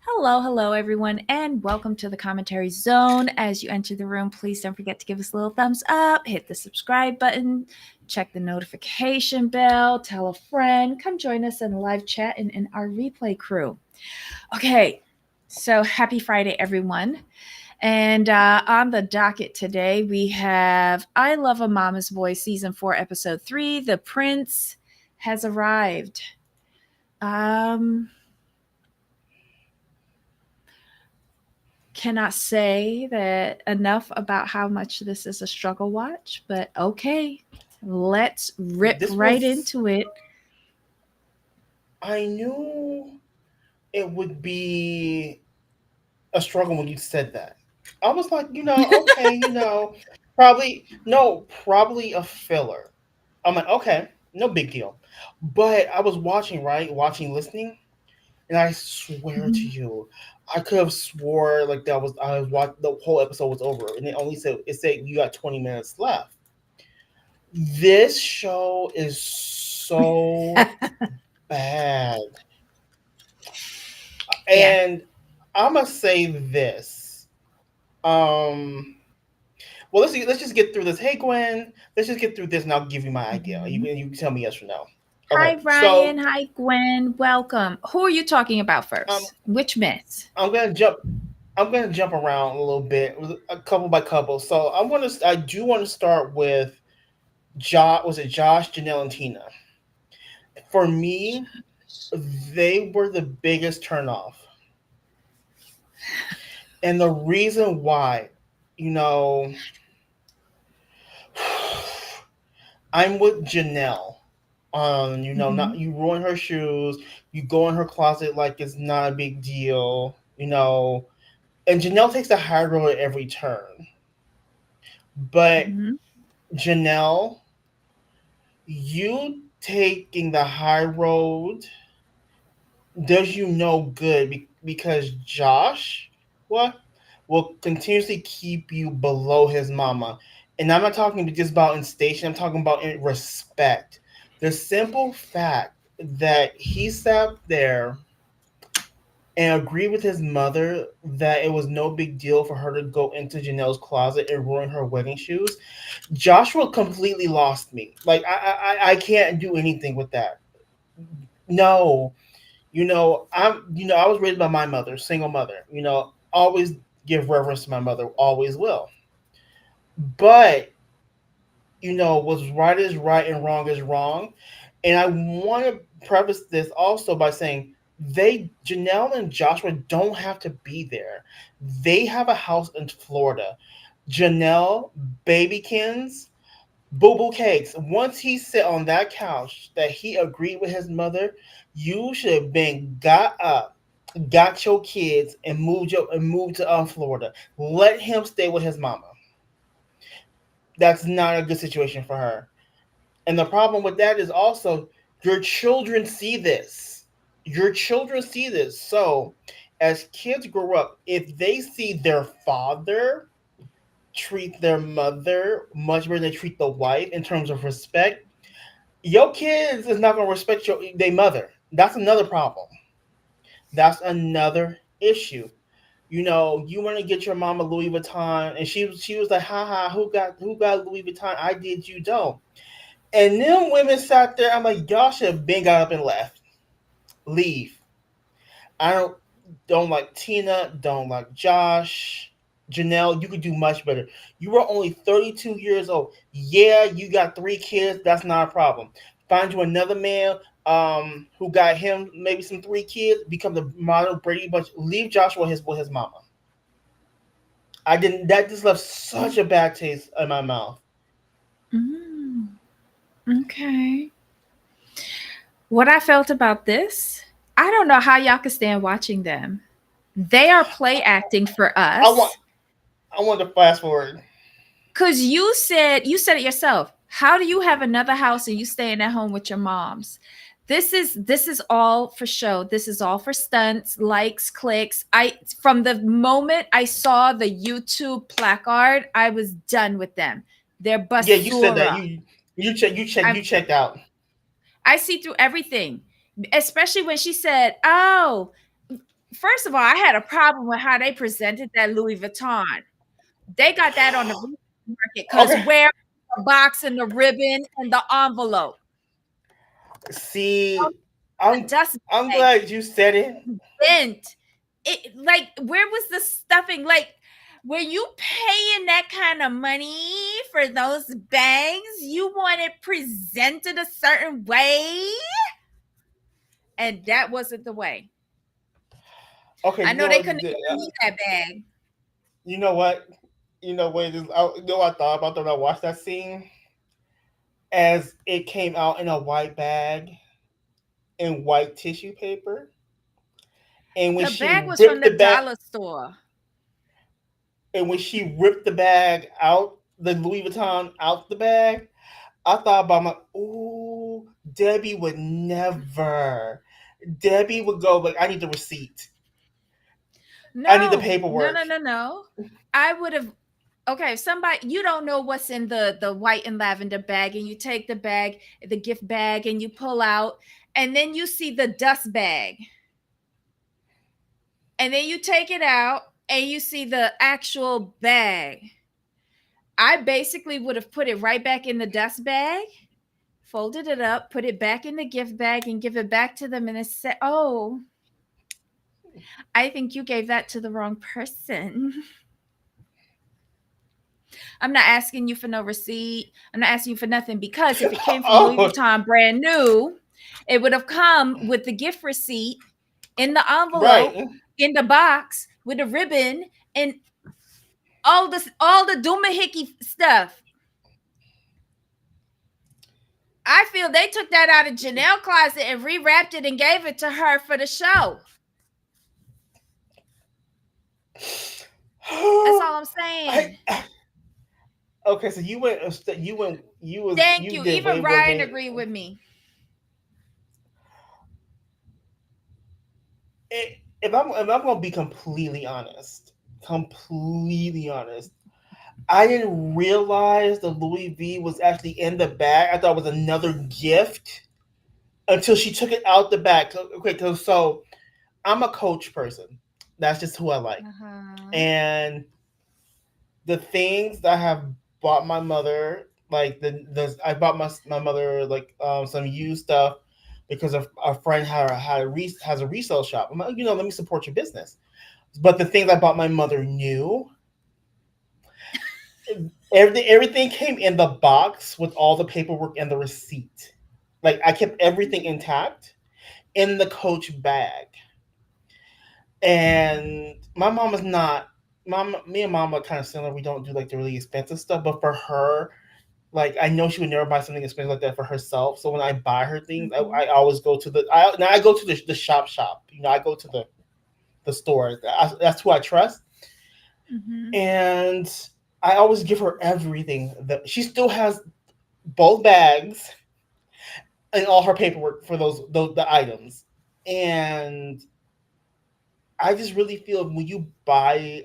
Hello, hello, everyone, and welcome to the commentary zone. As you enter the room, please don't forget to give us a little thumbs up, hit the subscribe button, check the notification bell, tell a friend, come join us in the live chat and in our replay crew. Okay, so happy Friday, everyone. And on the docket today, we have I Love a Mama's Boy Season 4, Episode 3 The Prince Has Arrived. Um, cannot say that enough about how much this is a struggle watch, but okay, let's rip This right was, into it. I knew it would be a struggle when you said that. I was like, okay, probably a filler. I'm like, okay, no big deal. But I was watching, right? Watching, listening, and I swear to Mhm. you, I could have swore like I was watching the whole episode was over, and it said you got 20 minutes left. This show is so bad. Yeah. And I'm gonna say this. Um, well, let's just get through this. Hey, Gwen, let's just get through this, and I'll give you my idea. Mhm. You can tell me yes or no. Hi, Okay, Ryan. Hi, Gwen. Welcome. Who are you talking about um, first? Which myths? I'm gonna jump. I'm gonna jump around a little bit, a couple by couple. So I do want to start with Josh. Was it Josh, Janelle, and Tina? For me, they were the biggest turnoff, and the reason why, you know, I'm with Janelle. Not Mhm. you ruin her shoes, you go in her closet like it's not a big deal, and Janelle takes the high road at every turn. But Mhm. Janelle, you taking the high road does you no good because Josh, what, will continuously keep you below his mama. And I'm not talking just about in station, I'm talking about in respect. The simple fact that he sat there and agreed with his mother that it was no big deal for her to go into Janelle's closet and ruin her wedding shoes. Joshua completely lost me. Like I can't do anything with that. No, I was raised by my mother, single mother. Always give reverence to my mother, always will. But what's right is right and wrong is wrong. And I want to preface this also by saying Janelle and Joshua don't have to be there. They have a house in Florida. Janelle, Babykins, Boo Boo Cakes. Once he sat on that couch that he agreed with his mother, you should have been got up, got your kids, and moved to Florida. Let him stay with his mama. That's not a good situation for her. And the problem with that is also your children see this. Your children see this. So as kids grow up, if they see their father treat their mother much better than they treat the wife in terms of respect, your kids is not gonna respect their mother. That's another problem. That's another issue. You want to get your mama Louis Vuitton, and she was like, "Ha ha, who got Louis Vuitton? I did, you don't." And them women sat there. I'm like, y'all should have been got up and left. Leave. I don't like Tina. Don't like Josh. Janelle, you could do much better. You were only 32 years old. Yeah, you got 3 kids. That's not a problem. Find you another man who got him maybe some 3 kids. Become the model Brady Bunch. Leave Joshua with his mama. I didn't. That just left such a bad taste in my mouth. Mm, okay. What I felt about this, I don't know how y'all could stand watching them. They are play acting for I want. us. I want to fast forward. Cause you said it yourself. How do you have another house and you staying at home with your moms? This is all for show. This is all for stunts, likes, clicks. I From the moment I saw the YouTube placard, I was done with them. They're Yeah, you said that. basura. You I checked out. I see through everything. Especially when she said, "Oh, first of all, I had a problem with how they presented that Louis Vuitton. They got that on the resale market because Okay. where the box and the ribbon and the envelope, See, the I'm dust I'm bag glad you said it. bent. It like where was the stuffing? Like, were you paying that kind of money for those bags? You want it presented a certain way, and that wasn't the way. Okay, I you know know they what? couldn't give me that bag. You know what? You know what I thought about that when I watched that scene? As it came out in a white bag in white tissue paper, and when The she bag was from ripped the the bag, dollar store. and when she ripped the bag out, the Louis Vuitton out the bag, I thought about my, ooh, Debbie would never. Debbie would go like, I need the receipt. I need the No, no, paperwork. no, no, no. I would have. Okay, if somebody you don't know what's in the white and lavender bag, and you take the bag, the gift bag, and you pull out, and then you see the dust bag, and then you take it out, and you see the actual bag. I basically would have put it right back in the dust bag, folded it up, put it back in the gift bag, and give it back to them, and it said, "Oh, I think you gave that to the wrong person." I'm not asking you for no receipt. I'm not asking you for nothing because if it came from Louis Oh, Vuitton brand new, it would have come with the gift receipt in the envelope, right. in the box with a ribbon and all the doomahickey stuff. I feel they took that out of Janelle closet and rewrapped it and gave it to her for the show. That's all I'm I saying. okay. So Thank you you. did way Even more Ryan than. agreed with me. If I'm gonna be completely honest, I didn't realize the Louis V was actually in the bag. I thought it was another gift until she took it out the bag. Okay, so I'm a Coach person. That's just who I like. Uh-huh. And the things that I have bought my mother, like the I bought my mother like some used stuff because a friend has a resale shop. I'm like, let me support your business. But the things I bought my mother new, everything came in the box with all the paperwork and the receipt. Like I kept everything intact in the Coach bag. And my mom is not mom. Me and mom are kind of similar. We don't do like the really expensive stuff, but for her, like I know she would never buy something expensive like that for herself. So when I buy her things, Mm-hmm. I always go to I go to the shop. I go to the store. That's who I trust, Mm-hmm. and I always give her everything. That she still has both bags and all her paperwork for those the items, and I just really feel when you buy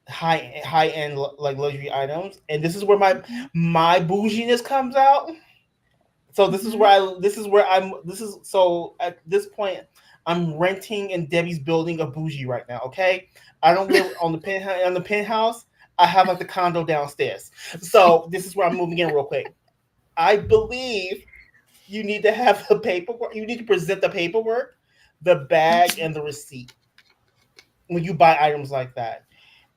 high end like luxury items, and this is where Mm-hmm. my bouginess comes out. So Mm-hmm. this is so at this point I'm renting in Debbie's building of bougie right now. Okay, I don't live on the penthouse. I have like the condo downstairs. So this is where I'm moving in real quick. I believe you need to have the paperwork. You need to present the paperwork, the bag, and the receipt when you buy items like that.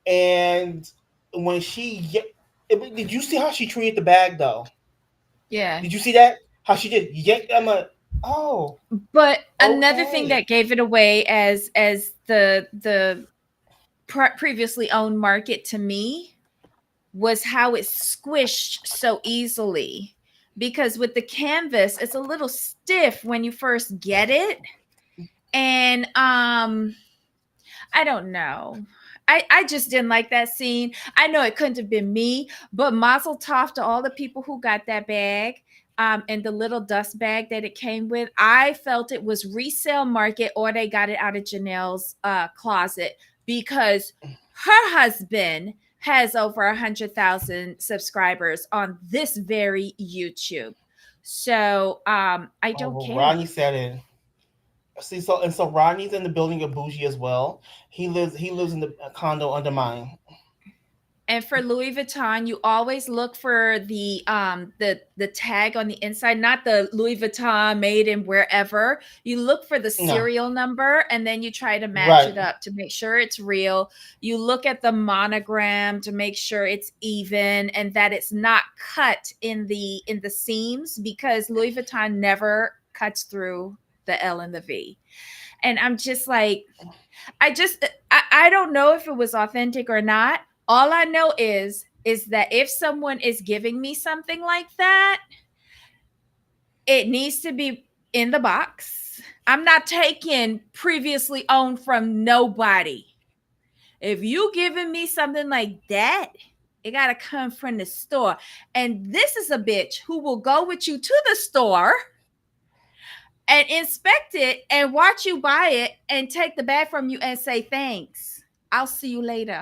And when did you see how she treated the bag though? Yeah. Did you see that? How she did? Yeah, I'm like, oh, But another thing okay. that gave it away as the previously owned market to me was how it squished so easily. Because with the canvas, it's a little stiff when you first get it. And I don't know. I just didn't like that scene. I know it couldn't have been me, but mazel tov to all the people who got that bag and the little dust bag that it came with. I felt it was resale market or they got it out of Janelle's closet because her husband has over 100,000 subscribers on this very YouTube. So I Oh, don't well, care. Ronnie said it. See, so Rodney's in the building of bougie as well. He lives in the condo under mine. And for Louis Vuitton, you always look for the tag on the inside, not the Louis Vuitton made in wherever. You look for the No, serial number and then you try to match right. it up to make sure it's real. You look at the monogram to make sure it's even and that it's not cut in the seams because Louis Vuitton never cuts through the L and the V. And I'm just like, I don't know if it was authentic or not. All I know is that if someone is giving me something like that, it needs to be in the box. I'm not taking previously owned from nobody. If you giving me something like that, it gotta come from the store. And this is a bitch who will go with you to the store and inspect it and watch you buy it and take the bag from you and say thanks. I'll see you later.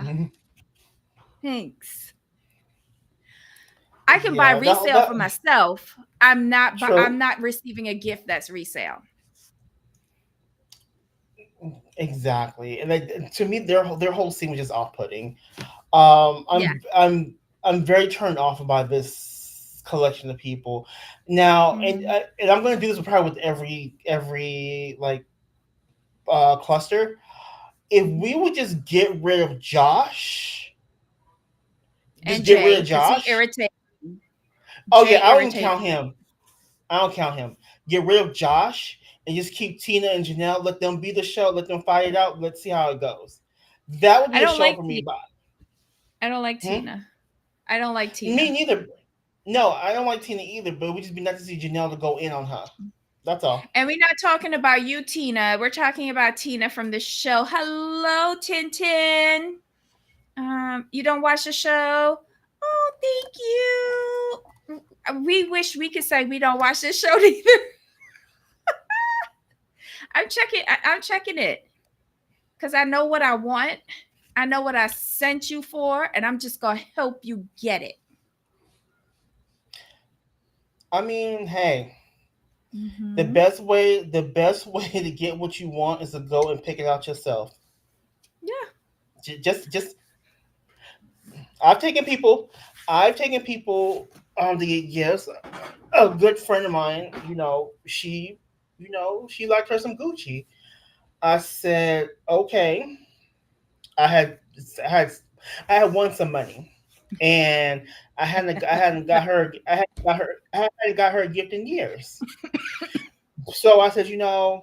Thanks. I can buy Yeah, resale for myself. I'm true. not receiving a gift that's resale. Exactly, and like, to me, their whole scene was just off putting. Yeah. I'm very turned off by this collection of people now, Mhm. and I'm going to do this probably with every like cluster. If we would just get rid of Josh, just And get rid Jay, of because he Josh. irritates Oh yeah, Jay I don't even irritates count me. him. I don't count him. Get rid of Josh and just keep Tina and Janelle. Let them be the show. Let them fight it out. Let's see how it goes. That would I be a don't show like for me. Tina. But I don't like hmm? Tina. I don't like Me Tina. neither. No, I don't like Tina either. But it would just be nice to see Janelle to go in on her. That's all. And we're not talking about you, Tina. We're talking about Tina from the show. Hello, Tintin. You don't watch the show? Oh, thank you. We wish we could say we don't watch this show either. I'm checking it because I know what I want. I know what I sent you for, and I'm just gonna help you get it. I mean, hey, Mm-hmm. the best way to get what you want is to go and pick it out yourself. Yeah. Just I've taken people. I've taken people on the yes. A good friend of mine, she liked her some Gucci. I said, okay. I had I had I had won some money, and I hadn't got her a gift in years. So I said, you're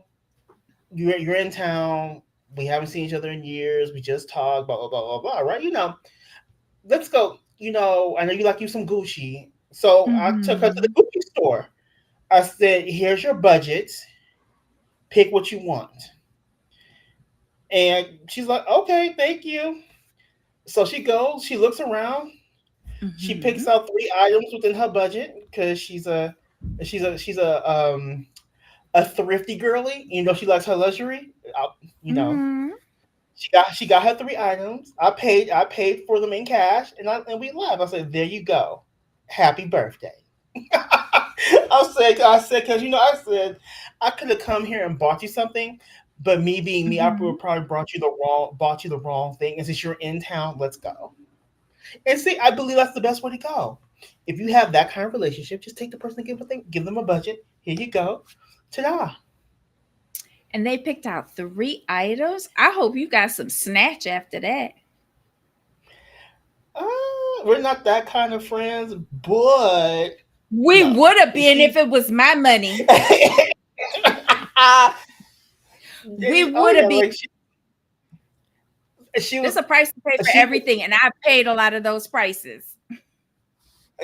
in town. We haven't seen each other in years. We just talked, blah blah blah blah blah. Right? Let's go. I know you like you some Gucci. So I took her to the Mm-hmm. Gucci store. I said, here's your budget. Pick what you want. And she's like, okay, thank you. So she goes, she looks around, she Mm-hmm. picks out three items within her budget because she's a thrifty girly. She likes her luxury. You know, Mm-hmm. she got her three items. I paid for them in cash, and we left. I said, there you go, happy birthday. I said, because I could have come here and bought you something, but me being me, I Mm-hmm. would probably bought you the wrong thing. And since you're in town, let's go. And see, I believe that's the best way to go. If you have that kind of relationship, just take the person and give them a budget. Here you go. Ta-da. And they picked out three items. I hope you got some snatch after that. We're not that kind of friends, but We no. would have been if She. it was my money. We Oh would have yeah, been. like she There's was. a price to pay for She everything, and I paid a lot of those prices.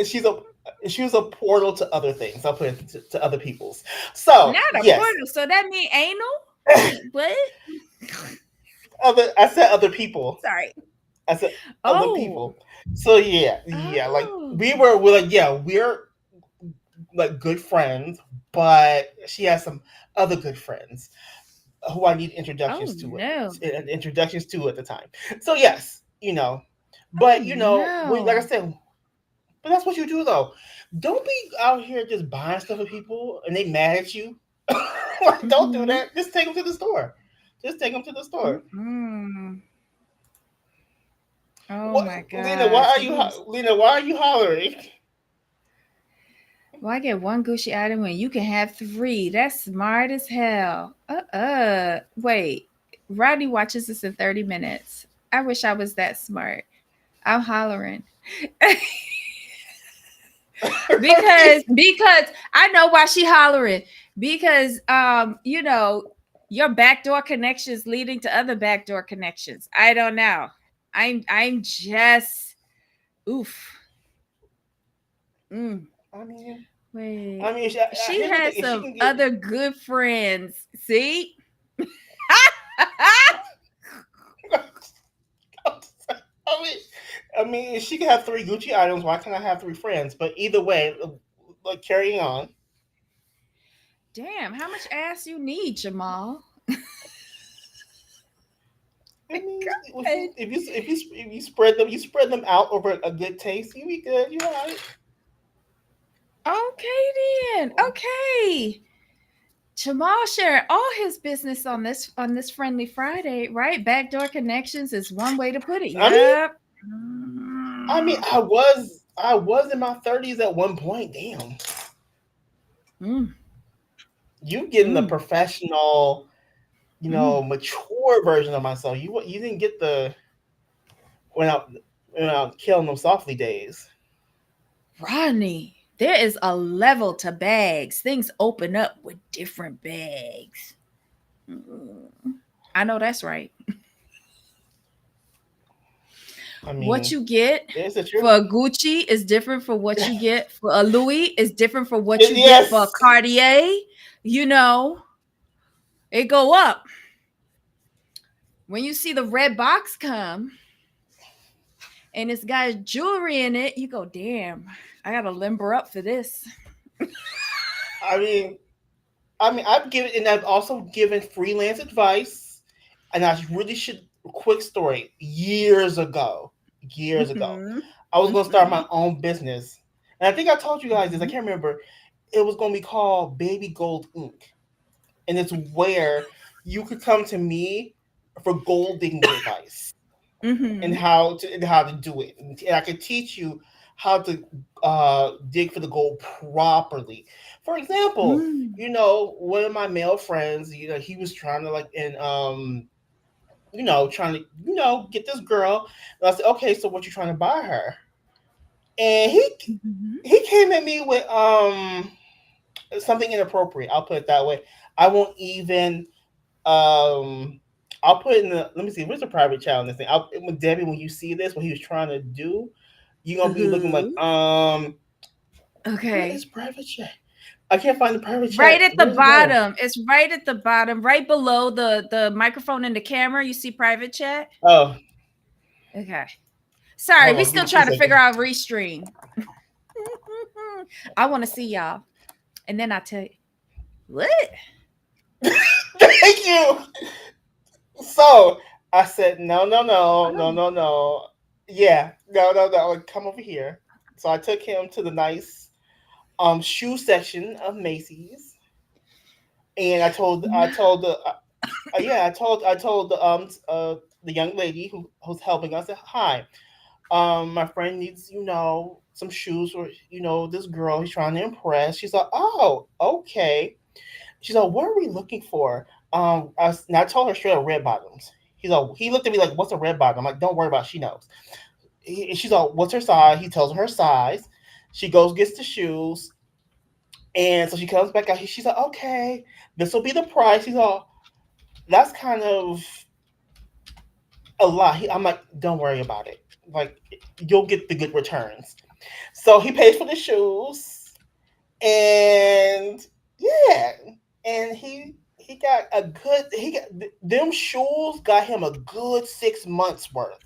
she's a she was a portal to other things. I'll put it to other people's. So Not a yes, portal. So that mean anal? What? I said other people. Sorry. I said other Oh. people. So yeah, like Oh. we're like, yeah, we're like good friends, but she has some other good friends who I need Oh no. introductions to at the time. So yes. Oh But like I no. said, but that's what you do though. Don't be out here just buying stuff for people and they mad at you. Like, don't do Mm-hmm. that. Just take them to the store. Just take them to the store. Mm-mm. Oh What, my Lena? God. So you Lena? Why are you hollering? Well, I get one Gucci item when you can have three. That's smart as hell. Wait. Rodney watches this in 30 minutes. I wish I was that smart. I'm hollering. I mean, Because I know why she hollering. Because your backdoor connections leading to other backdoor connections. I don't know. I'm just oof. Mm. I mean, Wait. She Here's the thing: has if she some can get, other good friends. See? I mean, if she can have three Gucci items, why can't I have three friends? But either way, like carrying on. Damn, how much ass you need, Jamal? I mean, God. if you spread them out over a good taste, you be good. You all right. Okay then. Okay. Jamal sharing all his business on this friendly Friday, right? Backdoor connections is one way to put it. I mean, Yep. I was in my 30s at one point. Damn, Mm, you getting the mm, professional, mm. mature version of myself. You didn't get the when I when I was killing them softly days. Rodney, there is a level to bags. Things open up with different bags. Mm. I know that's right. I What mean, you get is it true? for a Gucci is different from what you get for a Louis, is different from what you get for a Yes. Cartier. You know, it go up. When you see the red box come and it's got jewelry in it, you go, damn, I gotta limber up for this. I mean, I've given and I've also given freelance advice, and I really should. Quick story: years ago, Mm-hmm. I was going to start Mm-hmm. my own business, and I think I told you guys this. I Mm-hmm. can't remember. It was going to be called Baby Gold Inc., and it's where you could come to me for gold digging advice Mm-hmm. and how to do it, and I could teach you how to dig for the gold properly. For example, Mm. one of my male friends, he was trying to like and trying to get this girl. And I said, okay, so what you trying to buy her? And Mm-hmm. he came at me with something inappropriate. I'll put it that way. I won't even um I'll put in the let me see, where's the private chat on this thing? When Debbie, when you see this, what he was trying to do, you're gonna be looking like, Uh-huh. where Okay. is private chat? I can't find the private Right chat. at the Where does it go? bottom. It's right at the bottom, right below the microphone and the camera. You see private chat? Oh, Okay. Sorry, hold we on, give still me two trying to figure seconds. out restream. I want to see y'all. And then I tell you, what? Thank you. So I said, no, no, no, no, Oh. no, no. Yeah, no, no, no. Come over here. So I took him to the nice shoe section of Macy's, and I told the young lady who's helping us. Hi, my friend needs some shoes for this girl he's trying to impress. She's like, oh, okay. She's like, what are we looking for? And I told her straight up red bottoms. He looked at me like, what's a red bottom? I'm like, don't worry about it. She knows. She's like, what's her size? He tells her size. She goes, gets the shoes. And so she comes back out. She's like, okay, this will be the price. He's like, that's kind of a lot. I'm like, don't worry about it. Like, you'll get the good returns. So he pays for the shoes. And yeah, and he got a good he got them shoes got him a good 6 months worth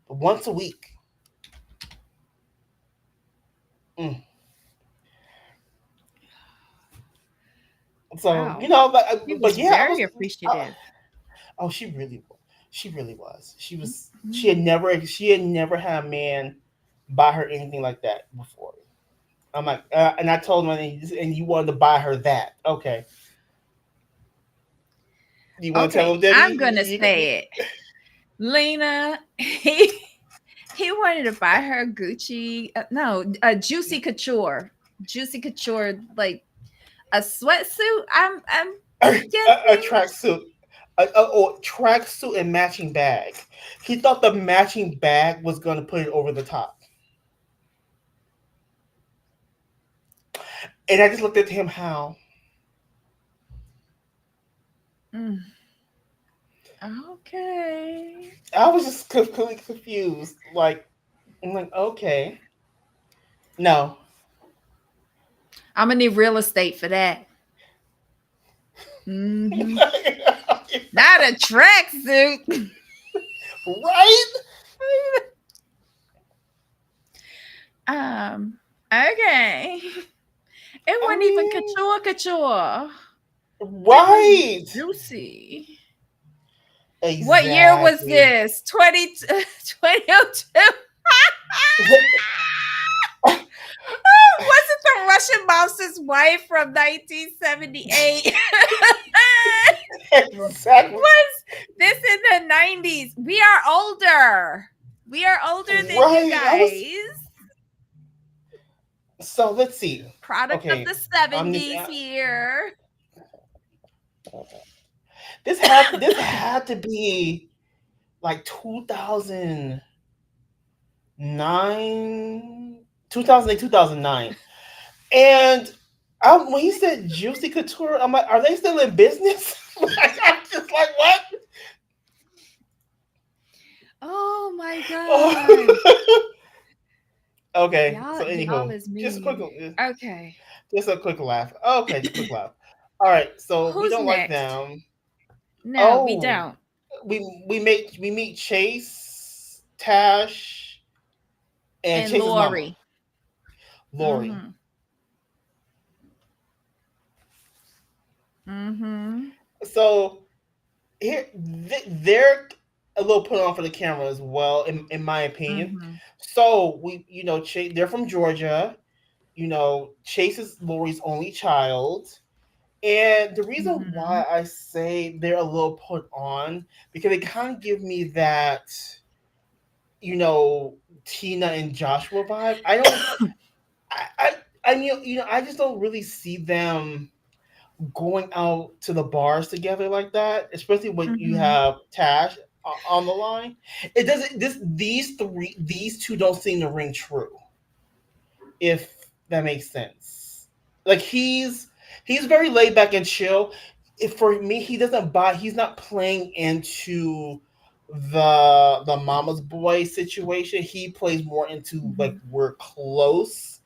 once a week. Mm. So Wow. He but was yeah, I very was. appreciative. Oh, she really was. Mhm. She had never had a man buy her anything like that before. I'm like, and I told him, and you wanted to buy her that, okay? You want to tell Okay, him, Debbie? I'm gonna say it. Lena, he wanted to buy her Gucci. No, Juicy Couture. Juicy Couture, like a sweatsuit. I'm A guessing. tracksuit. Tracksuit and matching bag. He thought the matching bag was going to put it over the top. And I just looked at him, how? Mm, okay. I was just completely confused. Like, I'm like, okay. No. I'm gonna need real estate for that. Hmm. Not a tracksuit. Right? Okay. It I wasn't even mean, couture. It was right. juicy. What year was Exactly. this? 2002. Was it the Russian mobster's wife from 1978? Exactly. Was this in the 90s? We are older. We are older than you Right. I was. guys. So let's see. Product of Okay. the I'm just. 70s here. This had to be like 2009, 2008, 2009. And when he said Juicy Couture, I'm like, are they still in business? Like, I'm just like, what? Oh my god. Oh. Okay. So Y'all anywho, is just a quick, mean. Okay. just a quick laugh. Okay, just a quick laugh. All right. So we Who's don't like next? them. No, we Oh, don't. we meet Chase, Tash, and And Chase's mama, Lori. Lori. Mm-hmm. Mm-hmm. So here they're a little put on for the camera as well, in my opinion. Mm-hmm. So they're from Georgia. Chase is Lori's only child. And the reason Mm-hmm. why I say they're a little put on, because they kind of give me that, you know, Tina and Joshua vibe. I don't, I mean, I just don't really see them going out to the bars together like that, especially when you Mm-hmm. have Tash on the line. It doesn't. These two don't seem to ring true. If that makes sense. Like he's very laid back and chill. If for me, he doesn't buy. He's not playing into the mama's boy situation. He plays more into like Mm-hmm. we're close,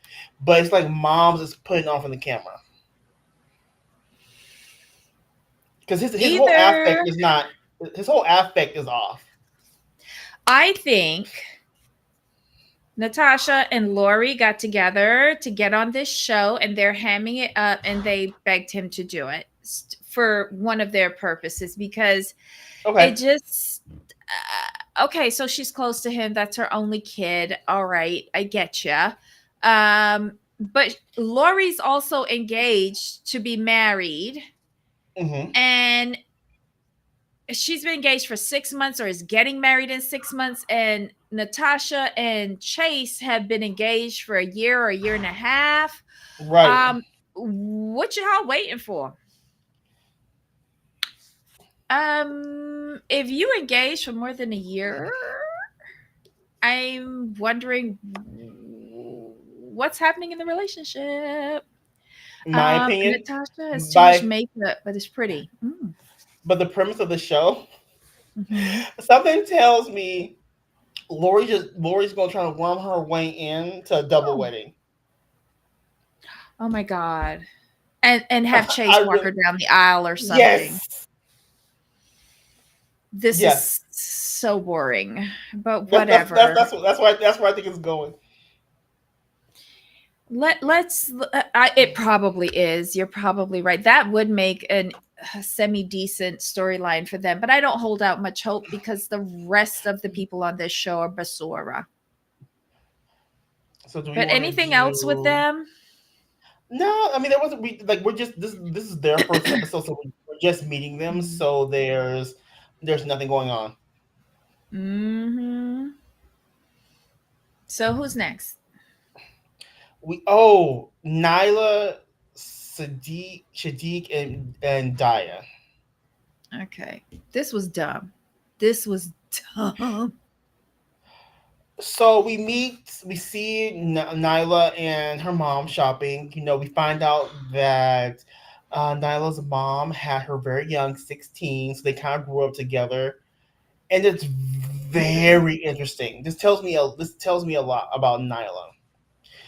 but it's like mom's is putting off on the camera because his whole aspect Either is not. His whole aspect is off. I think Natasha and Lori got together to get on this show and they're hamming it up and they begged him to do it for one of their purposes because it Okay. just okay, so she's close to him, that's her only kid. All right, I get you. But Lori's also engaged to be married Mm-hmm. and she's been engaged for 6 months or is getting married in 6 months, and Natasha and Chase have been engaged for a year or a year and a half. Right. What y'all waiting for? If you engage for more than a year, I'm wondering what's happening in the relationship. My opinion. Natasha has too much By makeup, but it's pretty. but the premise of the show, Mm-hmm. something tells me Lori's gonna try to worm her way into a double Oh, wedding. oh my god. And have I Chase walk really her down the aisle or something. yes. This Yes. is so boring, but That's whatever. that's where I think it's going. Let's it probably is. You're probably right. That would make a semi decent storyline for them, but I don't hold out much hope because the rest of the people on this show are basura. So do we But want to anything else with do? them? No, I mean there wasn't. We're just this is their first episode, so we're just meeting them, Mm-hmm. so there's nothing going on. Mm-hmm. So who's next? Nyla, Sadiq, and Daya. Okay. This was dumb. This was dumb. So we see Nyla and her mom shopping. We find out that Nyla's mom had her very young, 16, so they kind of grew up together, and it's very interesting. This tells me a lot about Nyla,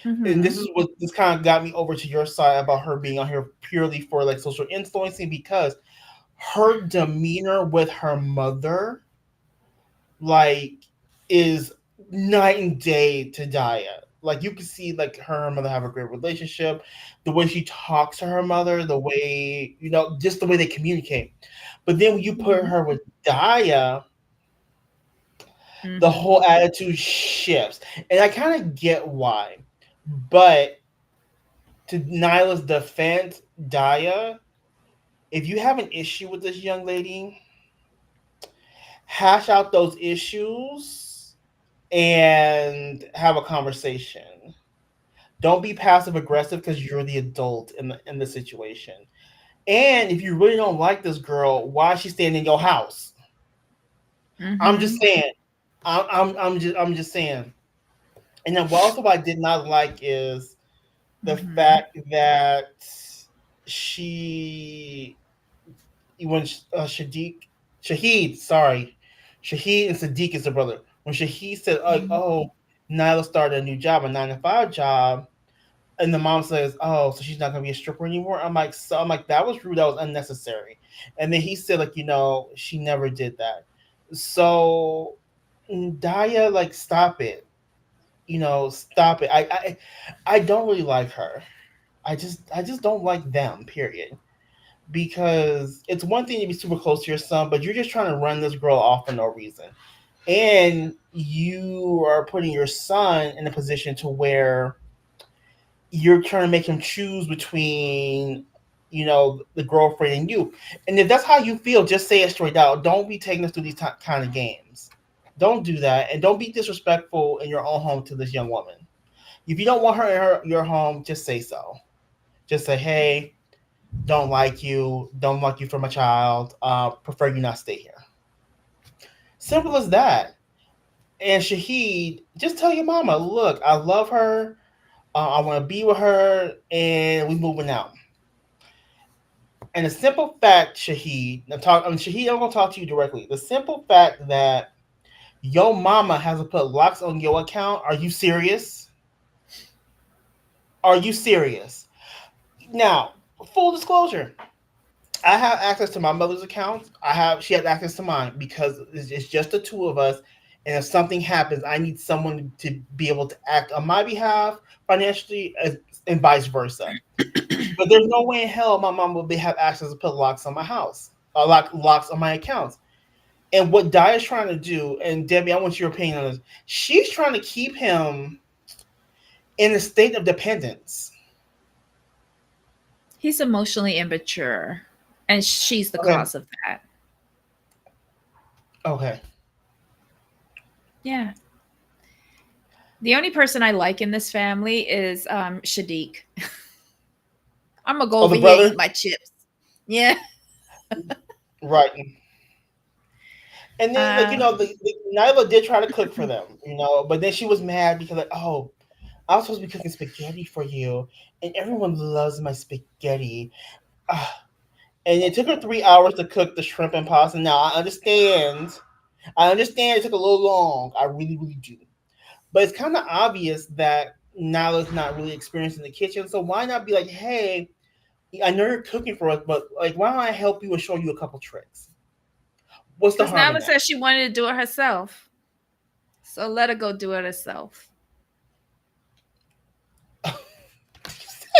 and Mm-hmm. this kind of got me over to your side about her being on here purely for like social influencing, because her demeanor with her mother, like, is night and day to Daya. Like, you can see like her and her mother have a great relationship, the way she talks to her mother, the way, just the way they communicate. But then when you put Mm-hmm. her with Daya, the Mm-hmm. whole attitude shifts. And I kind of get why. But to Nyla's defense, Daya, if you have an issue with this young lady, hash out those issues and have a conversation. Don't be passive aggressive because you're the adult in the situation. And if you really don't like this girl, why is she staying in your house? I'm Mm-hmm. just saying. I'm just saying. And then what I did not like is the Mm-hmm. fact that she when Shahid, sorry, Shahid and Sadiq is the brother. When Shahid said, like, oh, Nyla started a new job, a 9 to 5 job, and the mom says, "Oh, so she's not gonna be a stripper anymore." I'm like, that was rude. That was unnecessary. And then he said, like, she never did that. So, Daya, like, stop it. Stop it. I don't really like her. I just don't like them. Period. Because it's one thing to be super close to your son, but you're just trying to run this girl off for no reason, and you are putting your son in a position to where you're trying to make him choose between the girlfriend and you. And if that's how you feel, just say it straight out. Don't be taking us through these kind of games. Don't do that, and don't be disrespectful in your own home to this young woman. If you don't want her in your home, just say so. Just say, hey, don't like you from a child, prefer you not stay here. Simple as that. And Shahid, just tell your mama, look, I love her, I want to be with her, and we moving out. And the simple fact, Shahid, I'm gonna talk to you directly. The simple fact that your mama has to put locks on your account. Are you serious? Are you serious? Now, full disclosure, I have access to my mother's account. She has access to mine because it's just the two of us. And if something happens, I need someone to be able to act on my behalf financially, and vice versa. But there's no way in hell my mom will have access to put locks on my house, locks on my accounts. And what Di is trying to do, and Debbie, I want your opinion on this. She's trying to keep him in a state of dependence. He's emotionally immature, and she's the Okay. cause of that. Okay. Yeah. The only person I like in this family is Shadiq. I'm gonna go Oh, over the here and brother? eat my chips. Yeah. Right. And then, like, Uh, Nyla did try to cook for them, but then she was mad because, like, oh, I was supposed to be cooking spaghetti for you, and everyone loves my spaghetti. Ah. And it took her 3 hours to cook the shrimp and pasta. Now, I understand. It took a little long. I really, really do. But it's kind of obvious that Nyla's not really experienced in the kitchen. So why not be like, hey, I know you're cooking for us, but, like, why don't I help you and show you a couple tricks? What's the because harm in Nala that? says she wanted to do it herself. So let her go do it herself. I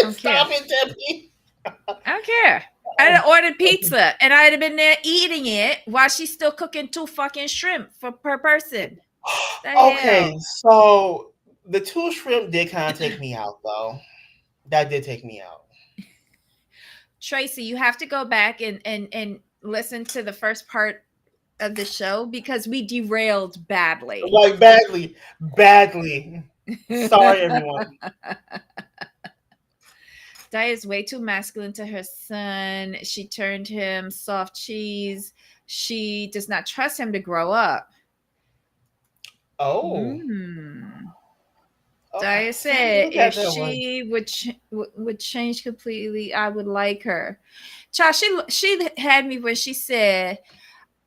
don't care. Stop it, Debbie. I don't care. I'd have ordered pizza and I'd have been there eating it while she's still cooking 2 fucking shrimp per person. The hell? Okay, so the two shrimp did kind of take me out, though. That did take me out. Tracy, you have to go back and listen to the first part of the show because we derailed badly. Like badly, badly. Sorry, everyone. Dia is way too masculine to her son. She turned him soft cheese. She does not trust him to grow up. Oh. Mm. Oh, Dia see, I didn't said look if at that one. she would change completely, I would like her. Child, she had me when she said,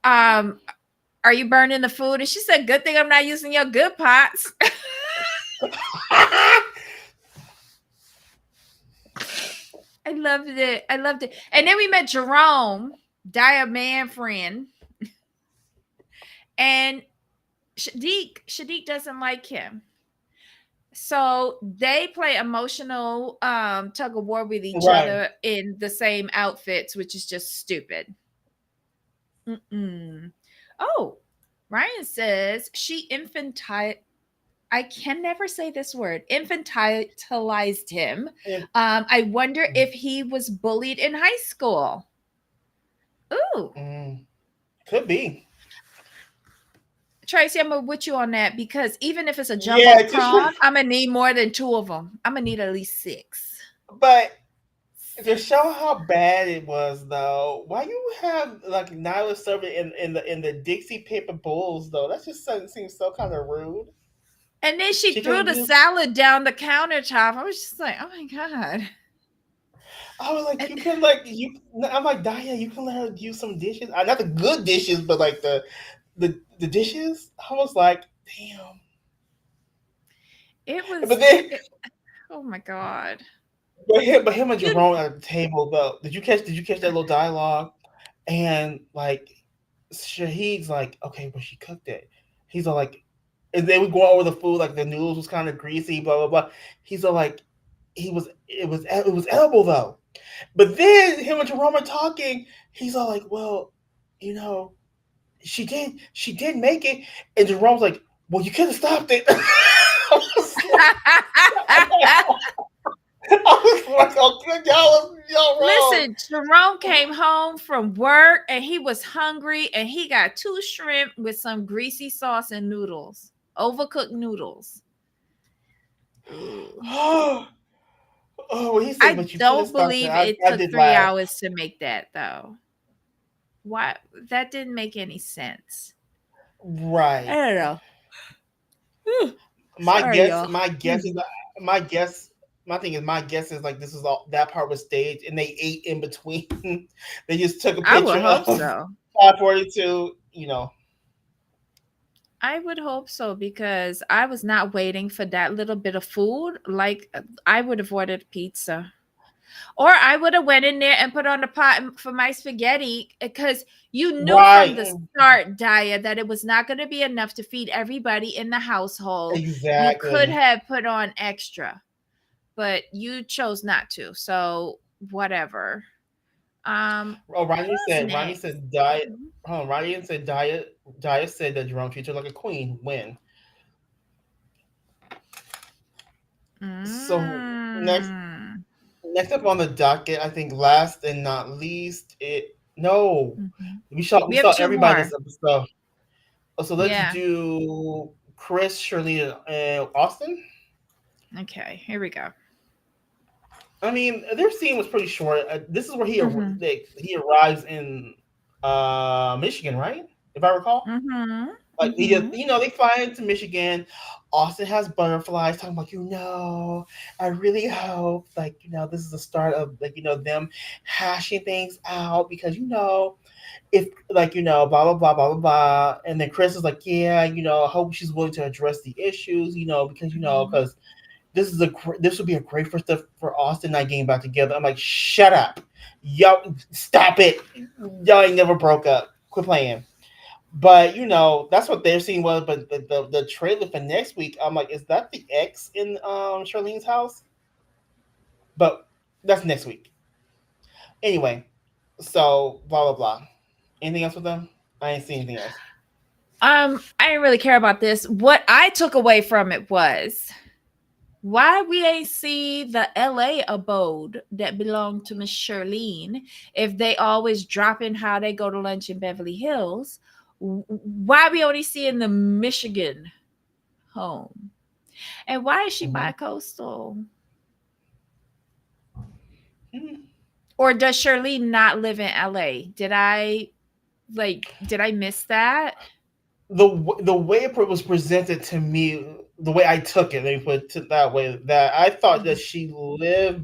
um, "Are you burning the food?" And she said, "Good thing I'm not using your good pots." I loved it. I loved it. And then we met Jerome, Dia man friend, and Shadiq doesn't like him. So they play emotional tug of war with each Right. other in the same outfits, which is just stupid. Mm-mm. Oh, Ryan says she infantile. I can never say this word. Infantilized him. And- I wonder if he was bullied in high school. Ooh, mm, could be. Tracy, I'm gonna with you on that because even if it's a jumbo Yeah, just prom, I'm gonna need more than two of them. I'm gonna need at least six. but to show how bad it was, though, why you have like Nyla serving in the Dixie paper bowls, though? That just seems so kind of rude. And then she She could threw have the used. salad down the countertop. I was just like, oh my God. I was like, you could like you. I'm like, Daya, you can let her use some dishes. Not the good dishes, but like the dishes. I was like, damn. It But was, then, oh my God. but him and You, Jerome at the table, though. Did you catch that little dialogue? And like, Shahid's like, okay, but she cooked it. He's all like, and they were going over the food, like the noodles was kind of greasy, blah blah blah. He's all like, it was edible though. But then him and Jerome are talking. He's all like, well, you know, she did make it, and Jerome's like, well, you could have stopped it. I was like, oh, good, y'all wrong. listen, Jerome came home from work and he was hungry and he got two shrimp with some greasy sauce and noodles, overcooked noodles. Ooh. Oh, he said, I but you could have don't stopped it. believe I, it I took did 3 laugh. hours to make that though. Why? That didn't make any sense. I Right. don't know. Whew. My Sorry, guess, y'all. my guess is, my guess, my thing is, my guess is like this is all that part was staged, and they ate in between. They just took a I would picture hope of so. 542. I would hope so because I was not waiting for that little bit of food. Like I would have ordered pizza. Or I would have went in there and put on the pot for my spaghetti because you knew from the Right. start, Daya, that it was not going to be enough to feed everybody in the household. You could Exactly. have put on extra, but you chose not to. So whatever. Oh, Ronnie Who's said. Ronnie next? said diet. Oh, Ronnie said diet. Diet said that Jerome treats her like a queen. When? So next, Mm. next up on the docket, I think last and not least, it no, Mhm. we saw We we have saw two everybody more. this episode. So let's Yeah. do Chris, Shirley, and Austin. Okay. Here we go. I mean, their scene was pretty short. This is where Mhm. he arrives in Michigan, right? If I recall. Mhm. Like he just, Mhm. they fly into Michigan. Austin has butterflies, talking about, I really hope, like, this is the start of, like, them hashing things out, because, if, like, blah blah blah blah blah blah. And then Chris is like, yeah, I hope she's willing to address the issues, because Mhm. because this would be a great first step for Austin and I getting back together. I'm like, shut up, y'all, stop it, y'all ain't never broke up, quit playing. But that's what their scene was. But the trailer for next week, I'm like, is that the ex in Charlene's house? But that's next week. Anyway, so blah blah blah. Anything else with them? I ain't seen anything else. I didn't really care about this. What I took away from it was Why we ain't see the LA abode that belonged to Miss Shirlene if they always dropping how they go to lunch in Beverly Hills? Why we only seeing the Michigan home? And why is she Mhm. bi-coastal? Hmm. Or does Shirlene not live in LA? Did I miss that? The way it was presented to me, the way I took it, let me put it that way, that I thought that she lived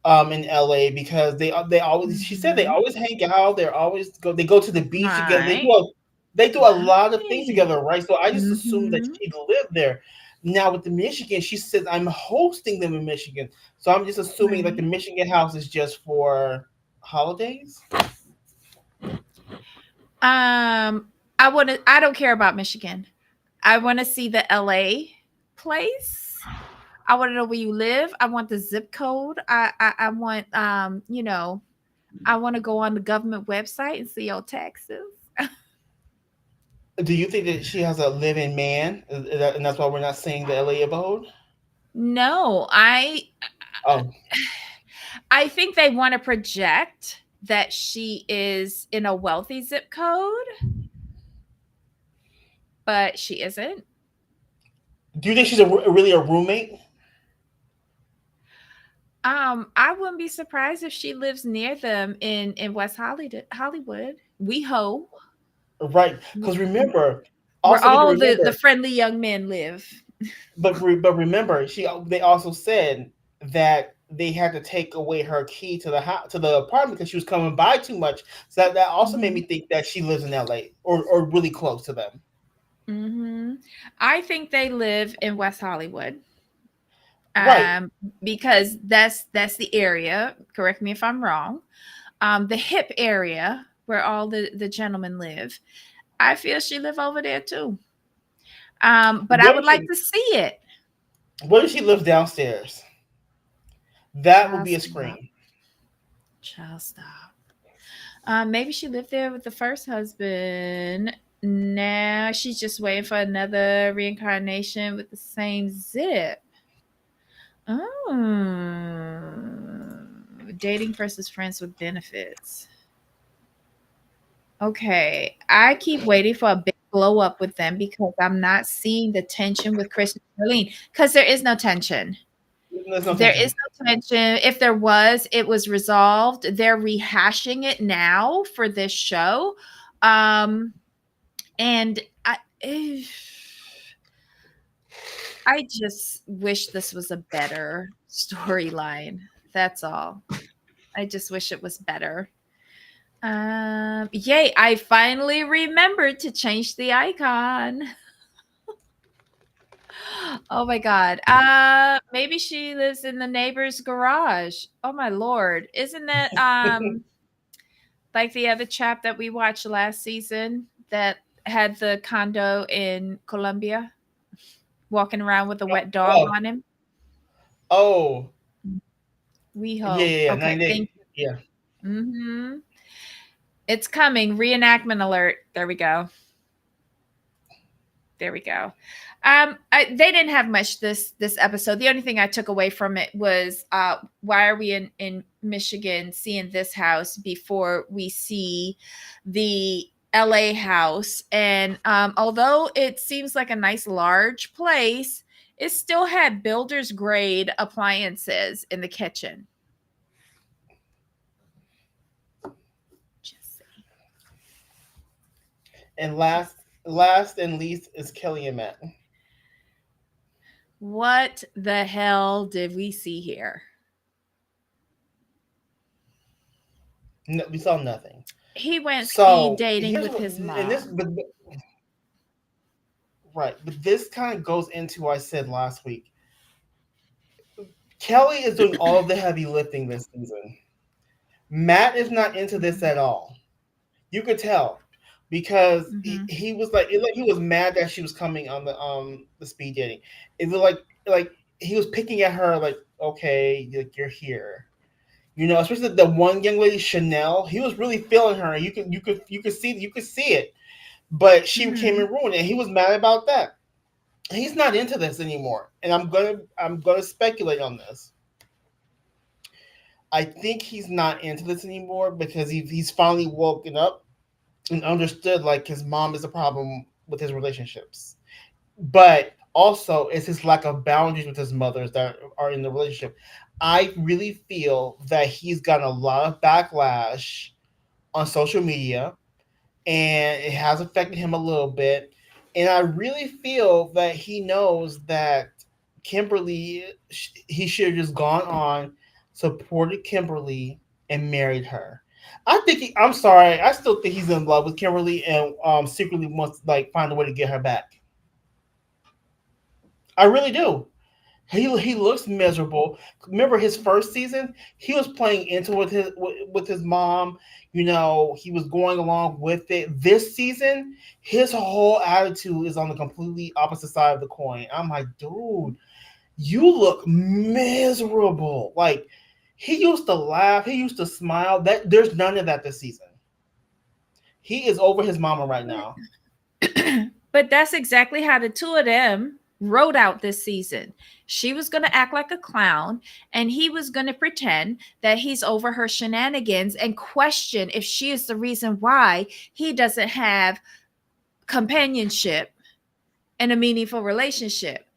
in LA because they always, she said they Mhm. always hang out, they go to the beach together. Right. They do a lot of things Right. together, right? So I just assumed that Mhm. she lived there. Now with the Michigan, she says I'm hosting them in Michigan. So I'm just assuming like the Right. Michigan house is just for holidays. Um, I don't care about Michigan. I want to see the LA place. I want to know where you live. I want the zip code. I want I want to go on the government website and see your taxes. Do you think that she has a live-in man, and that's why we're not seeing the LA abode? No, Oh, I think they want to project that she is in a wealthy zip code, but she isn't. do you think she's really a roommate? I wouldn't be surprised if she lives near them in West Hollywood. WeHo, Right, because remember, where also need to all the remember, friendly young men live. but remember, they also said that they had to take away her key to the house, to the apartment because she was coming by too much. So that also made me Mhm. think that she lives in LA or really close to them. Mhm. I think they live in West Hollywood. Right, Um, because that's the area. Correct me if I'm wrong. The hip area where all the gentlemen live. I feel she live over there too. But I what would if like she to see it. what if she lives downstairs? That would Child be a stop. scream. Child stop. Maybe she lived there with the first husband. Now she's just waiting for another reincarnation with the same zip. Oh, dating versus friends with benefits. Okay, I keep waiting for a big blow up with them because I'm not seeing the tension with Chris and Charlene because there is no tension. There's no There is tension. no tension. If there was, it was resolved. They're rehashing it now for this show. Um, and I just wish this was a better storyline. That's all. I just wish it was better. Yay, I finally remembered to change the icon. Oh my god. Maybe she lives in the neighbor's garage. Oh my lord. Isn't that like the other chap that we watched last season that had the condo in Colombia walking around with a wet dog Oh, on him? oh, yeah, WeHo. yeah, yeah. Okay, 98. thank Yeah. you. It's coming. Reenactment alert. There we go. There we go. They didn't have much this episode. The only thing I took away from it was why are we in Michigan seeing this house before we see the LA house? And although it seems like a nice large place, it still had builder's grade appliances in the kitchen. Just saying. And last and least is Kelly and Matt. What the hell did we see here? No, we saw nothing. He went speed So dating here's with what, his and this, mom. right, but this kind of goes into what I said last week. Kelly is doing all of the heavy lifting this season. Matt is not into this at all. You could tell because Mhm. he was like, it, like he was mad that she was coming on the speed dating. It was like he was picking at her like, okay, like you're here. You know, especially the one young lady, Chanel. He was really feeling her. You could see it. But she came Mhm. and ruined it. And he was mad about that. He's not into this anymore, and I'm gonna speculate on this. I think he's not into this anymore because he's finally woken up and understood like his mom is a problem with his relationships, but also it's his lack of boundaries with his mothers that are in the relationship. I really feel that he's gotten a lot of backlash on social media, and it has affected him a little bit. And I really feel that he knows that Kimberly, he should have just gone on, supported Kimberly, and married her. I'm sorry, I still think he's in love with Kimberly and secretly wants like find a way to get her back. I really do. He looks miserable. Remember his first season? He was playing into with his mom. You know, he was going along with it. This season, his whole attitude is on the completely opposite side of the coin. I'm like, dude, you look miserable. Like he used to laugh, he used to smile. That there's none of that this season. He is over his mama right now. But that's exactly how the two of them wrote out this season. She was going to act like a clown, and he was going to pretend that he's over her shenanigans and question if she is the reason why he doesn't have companionship and a meaningful relationship.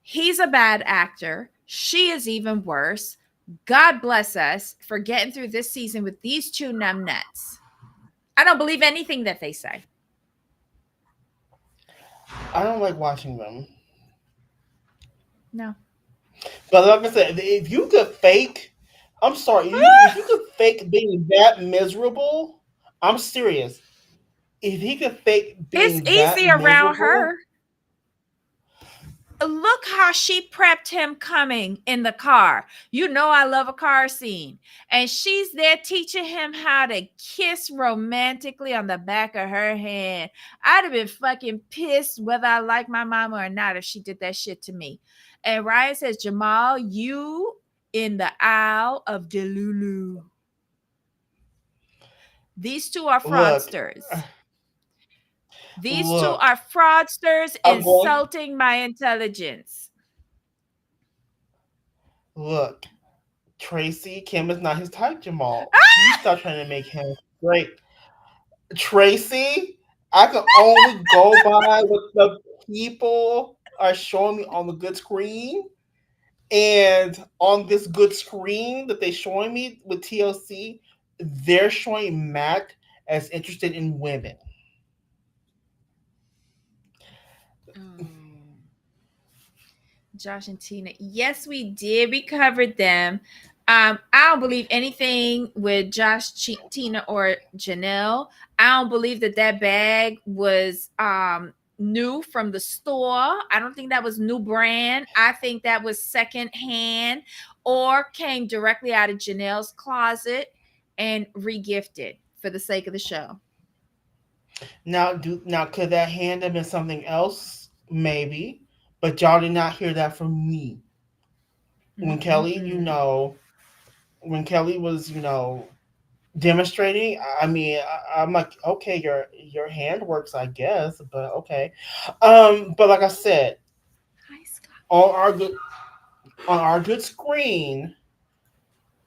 He's a bad actor. She is even worse. God bless us for getting through this season with these two numbnuts. I don't believe anything that they say. I don't like watching them. No. But like I said, if you could fake, I'm sorry, if you could fake being that miserable, I'm serious. If he could fake It's being that easy around miserable, her. Look how she prepped him coming in the car. You know, I love a car scene. And she's there teaching him how to kiss romantically on the back of her hand. I'd have been fucking pissed whether I like my mama or not if she did that shit to me. And Ryan says, Jamal, you in the Isle of Delulu. These two are look, fraudsters. These two look, are fraudsters I'm going, insulting my intelligence. look, Tracy, Kim is not his type, Jamal. You stop trying to make him great. Tracy, I can only go by what the people are showing me on the good screen. And on this good screen that they're showing me with TLC, they're showing Matt as interested in women. Oh. Josh and Tina. Yes, we did. We covered them. I don't believe anything with Josh, Tina, or Janelle. I don't believe that that bag was new from the store. I don't think that was new brand. I think that was second hand or came directly out of Janelle's closet and regifted for the sake of the show. Now could that hand have been something else? Maybe. But y'all did not hear that from me. When Kelly, Mm-mm-mm. when Kelly was, demonstrating, I mean, I'm like, okay, your hand works, I guess, but okay. But like I said, Hi, Scott. on our good on our good screen,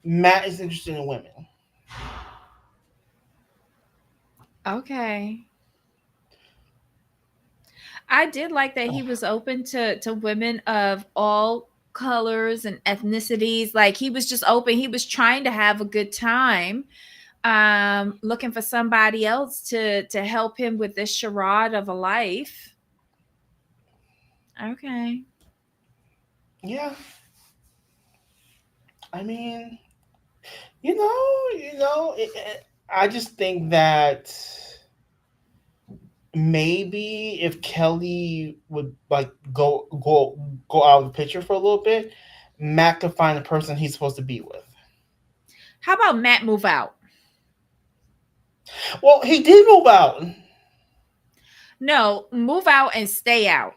Matt is interested in women. Okay. I did like that he was open to women of all colors and ethnicities. Like he was just open. He was trying to have a good time. Looking for somebody else to help him with this charade of a life. Okay. Yeah, I mean, I just think that maybe if Kelly would like go out of the picture for a little bit, Matt could find the person he's supposed to be with. How about Matt move out? Well, he did move out. No, move out and stay out.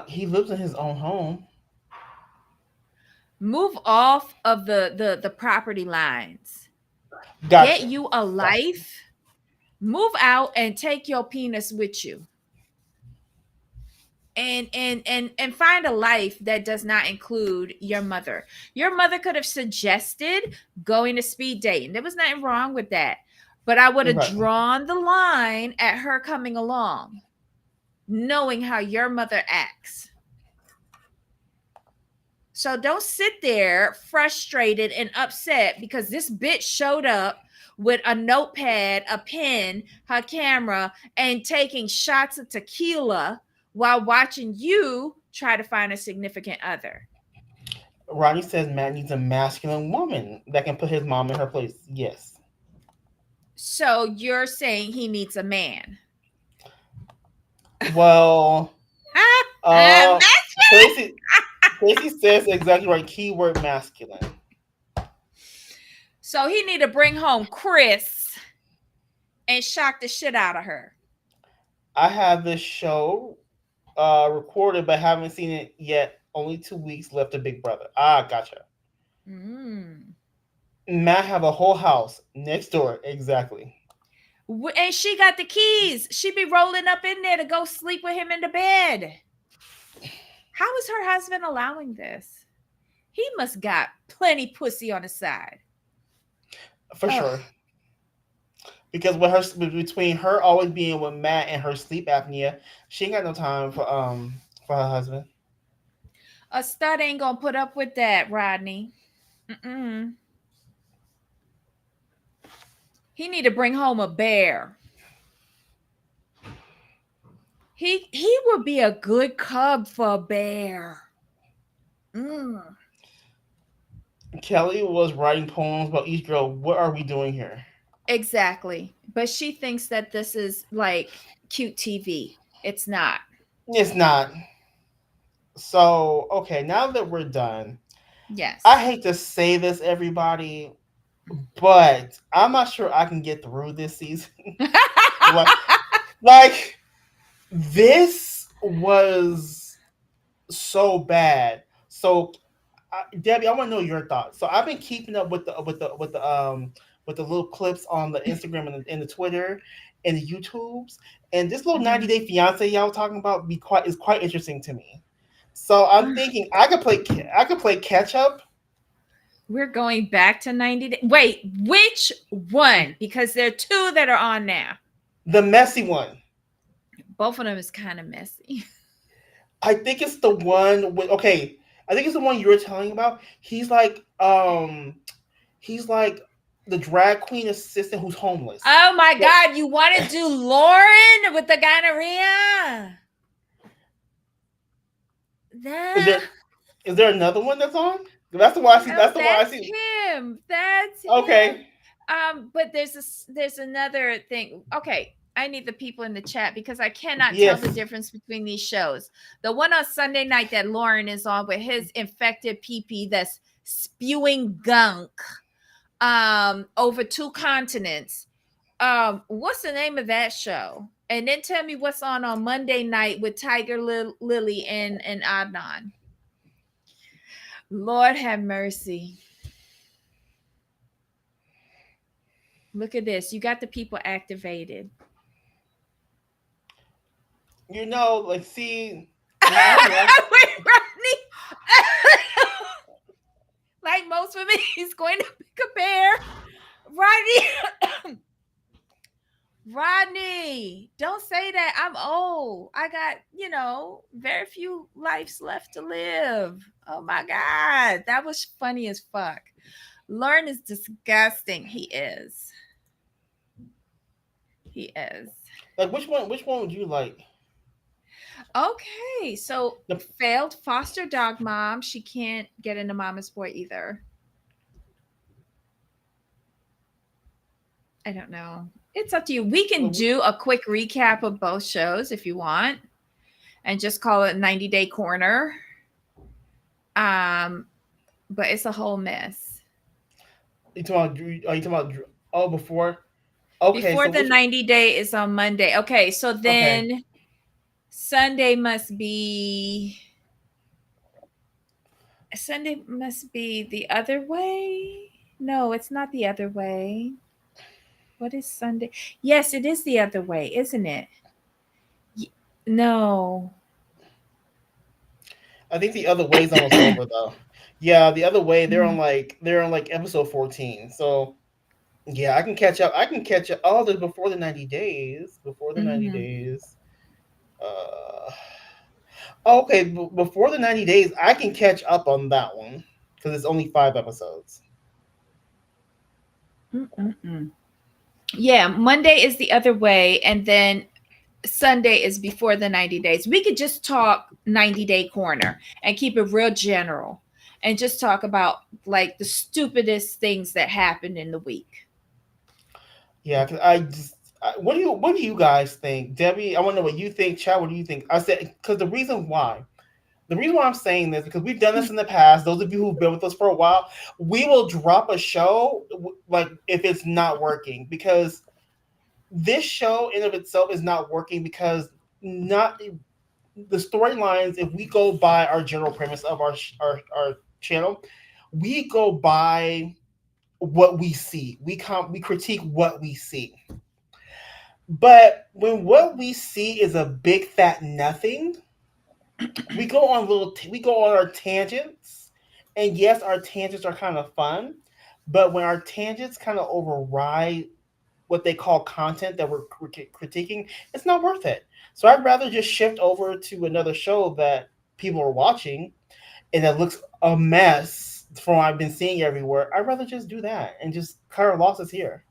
He lives in his own home. Move off of the property lines. Get Gotcha. you a Gotcha. life. Move out and take your penis with you. and find a life that does not include your mother. Your mother could have suggested going to speed dating. There was nothing wrong with that. But I would have Right. drawn the line at her coming along, knowing how your mother acts. So don't sit there frustrated and upset because this bitch showed up with a notepad, a pen, her camera, and taking shots of tequila while watching you try to find a significant other. Ronnie says Matt needs a masculine woman that can put his mom in her place. Yes. So you're saying he needs a man. Well, uh, Masculine. Tracy says exactly right. Keyword masculine. So he need to bring home Chris and shock the shit out of her. I have this show recorded, but haven't seen it yet. Only 2 weeks left of Big Brother. Ah, gotcha. Mm. Matt have a whole house next door. Exactly. And she got the keys. She be rolling up in there to go sleep with him in the bed. How is her husband allowing this? He must got plenty pussy on the side. For sure. Because with her, between her always being with Matt and her sleep apnea, she ain't got no time for her husband. A stud ain't gonna put up with that, Rodney. Mm-mm. He need to bring home a bear. He would be a good cub for a bear. Mm. Kelly was writing poems about each girl. What are we doing here? Exactly. But she thinks that this is like cute TV. It's not. It's not. So, okay, now that we're done, Yes. I hate to say this, everybody, but I'm not sure I can get through this season. like, this was so bad. So, Debbie, I want to know your thoughts. So, I've been keeping up with the little clips on the Instagram and the Twitter and the YouTubes, and this little 90 Day Fiance y'all talking about is quite interesting to me. So I'm thinking I could play catch up. We're going back to 90 days. Wait, which one? Because there are two that are on now. The messy one. Both of them is kind of messy. I think it's the one with okay. I think it's the one you were telling about. He's like the drag queen assistant who's homeless. Oh my God, you want to do Lauren with the gonorrhea? Is there another one that's on? That's the one I see. No, That's the one I see. Him. That's okay. Him. But there's another thing. Okay, I need the people in the chat because I cannot tell the difference between these shows. The one on Sunday night that Lauren is on with his infected pee that's spewing gunk over 2 continents. What's the name of that show? And then tell me what's on Monday night with Tiger Lily and Adnan. Lord have mercy. Look at this. You got the people activated. You know, like, see. Wait, Rodney. Like most women, he's going to pick a bear. Rodney. Rodney, don't say that. I'm old. I got, very few lives left to live. Oh my God. That was funny as fuck. Lauren is disgusting. He is. Like, which one would you like? Okay. So the failed foster dog mom. She can't get into Mama's Boy either. I don't know. It's up to you. We can do a quick recap of both shows if you want and just call it 90 Day Corner. But it's a whole mess. Are you talking about before? Okay. Before the 90 day is on Monday. Okay, so then Sunday must be the other way. No, it's not the other way. What is Sunday? Yes, it is the other way, isn't it? No. I think the other way's almost over though. Yeah, the other way Mhm. they're on like episode 14. So yeah, I can catch up. I can catch up. Oh, there's before the 90 days. Before the 90 Mhm. days. Okay, before the 90 days, I can catch up on that one because it's only 5 episodes. Mm-mm-mm. Yeah, Monday is the other way, and then Sunday is before the 90 days. We could just talk 90-day corner and keep it real general and just talk about like the stupidest things that happened in the week. Yeah, because what do you guys think, Debbie? I want to know what you think. Chad, what do you think? I said because the reason why I'm saying this because we've done this in the past. Those of you who've been with us for a while, we will drop a show like if it's not working because this show in of itself is not working because not the storylines. If we go by our general premise of our channel, we go by what we see. We critique what we see. But when what we see is a big fat nothing, we go on our tangents, and yes, our tangents are kind of fun, but when our tangents kind of override what they call content that we're critiquing, it's not worth it. So I'd rather just shift over to another show that people are watching and that looks a mess from what I've been seeing everywhere. I'd rather just do that and just cut our losses here.